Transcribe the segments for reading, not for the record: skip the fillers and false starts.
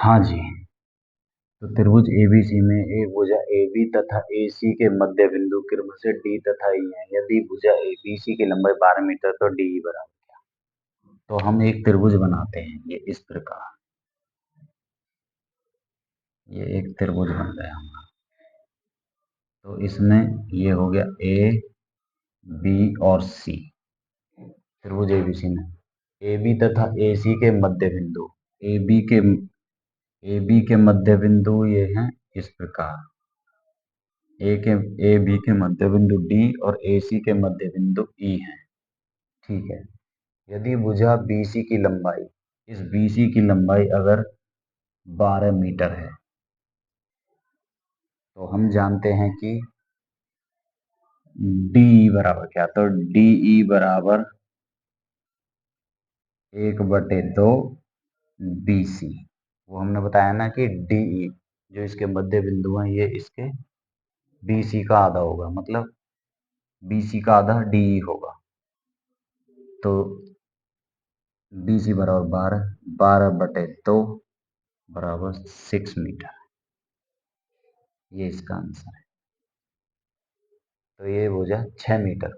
हाँ जी, तो त्रिभुज एबीसी में एक भुजा AB तथा AC के मध्य बिंदु क्रम से D तथा E है। यदि भुजा ABC की लंबाई 12 मीटर तो DE बराबर क्या? तो हम एक त्रिभुज बनाते हैं, ये इस प्रकार, ये एक त्रिभुज बन गया हमारा। तो इसमें ये हो गया A, B और C, त्रिभुज एबीसी में AB तथा AC के मध्य बिंदु, AB के मध्य बिंदु ये हैं इस प्रकार, AB के मध्य बिंदु D और AC के मध्य बिंदु E है। ठीक है, यदि भुजा BC की लंबाई, इस BC की लंबाई अगर 12 मीटर है तो हम जानते हैं कि DE बराबर क्या, तो DE बराबर 1/2 BC। वो हमने बताया ना कि DE जो इसके मध्य बिंदु हैं ये इसके BC का आधा होगा, मतलब BC का आधा DE होगा। तो BC बराबर 12/2 बराबर 6 मीटर, ये इसका आंसर है। तो ये भुजा 6 मीटर,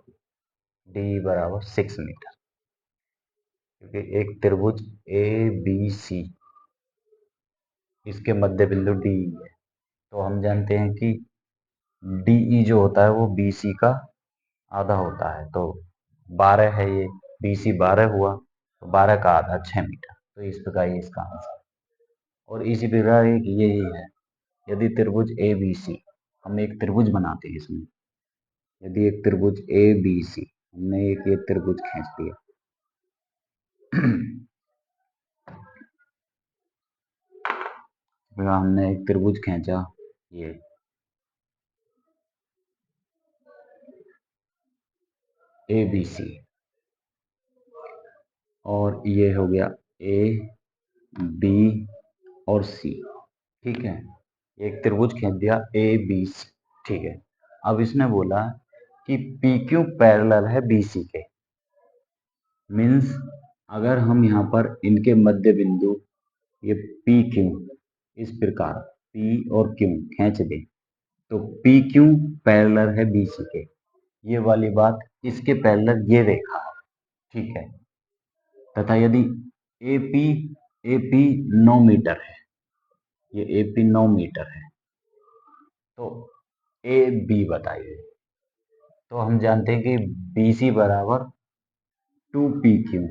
DE बराबर 6 मीटर, क्योंकि एक त्रिभुज ABC इसके मध्य बिंदु DE है। तो हम जानते हैं कि DE जो होता है वो BC का आधा होता है, तो 12 है ये, BC 12 हुआ, तो 12 का आधा 6 मीटर, तो इस प्रकार ये इसका आंसर। और इसी प्रकार एक यही है, यदि त्रिभुज ABC, हम एक त्रिभुज बनाते हैं इसमें, यदि एक त्रिभुज ABC, हमने एक ये त्रिभुज खींच दिया हमने एक त्रिभुज खींचा, ये ABC, और ये हो गया A, B और C। ठीक है, एक त्रिभुज खींच दिया ABC। ठीक है, अब इसने बोला कि PQ पैरेलल है BC के, मीन्स अगर हम यहाँ पर इनके मध्य बिंदु ये PQ इस प्रकार P और Q खींच दें तो PQ पैरेलल है BC के, ये वाली बात इसके पैरेलल ये रेखा है। ठीक है, तथा यदि AP 9 मीटर है, ये AP 9 मीटर है, तो AB बताइए। तो हम जानते हैं कि BC बराबर 2PQ,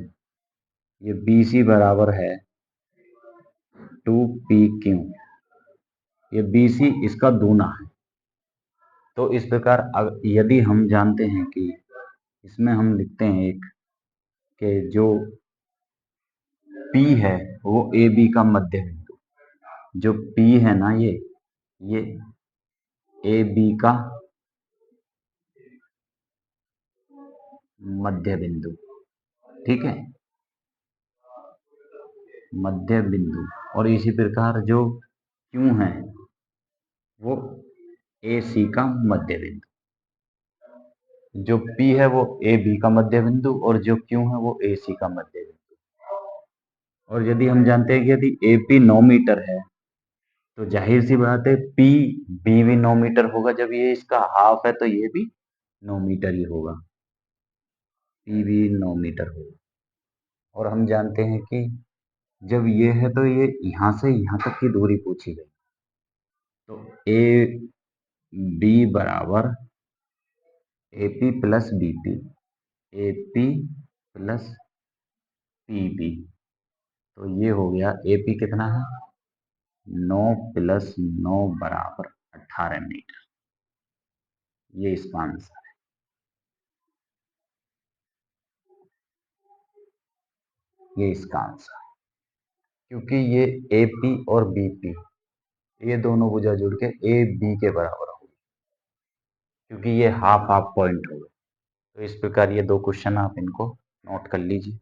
ये BC बराबर है 2PQ, ये BC इसका दूना है। तो इस प्रकार यदि हम जानते हैं कि इसमें हम लिखते हैं एक कि जो P है वो AB का मध्य बिंदु, जो P है ना ये AB का मध्य बिंदु, ठीक है, मध्य बिंदु। और इसी प्रकार जो Q है वो AC का मध्य बिंदु, जो P है वो AB का मध्य बिंदु और जो Q है वो AC का मध्य बिंदु। और यदि हम जानते हैं कि यदि AP 9 मीटर है तो जाहिर सी बात है PB भी 9 मीटर होगा, जब ये इसका हाफ है तो ये भी 9 मीटर ही होगा, P भी 9 मीटर होगा। और हम जानते हैं कि जब ये है तो ये यहाँ से यहाँ तक की दूरी पूछी गई, तो AB बराबर AP plus BP, AP plus PB, तो ये हो गया AP कितना है 9 प्लस 9 बराबर 18 मीटर, ये इसका आंसर है। ये इसका आंसर है, क्योंकि ये AP और BP ये दोनों भुजा जुड़ के AB के बराबर होगी, क्योंकि ये हाफ हाफ पॉइंट होगा। तो इस प्रकार ये दो क्वेश्चन आप इनको नोट कर लीजिए।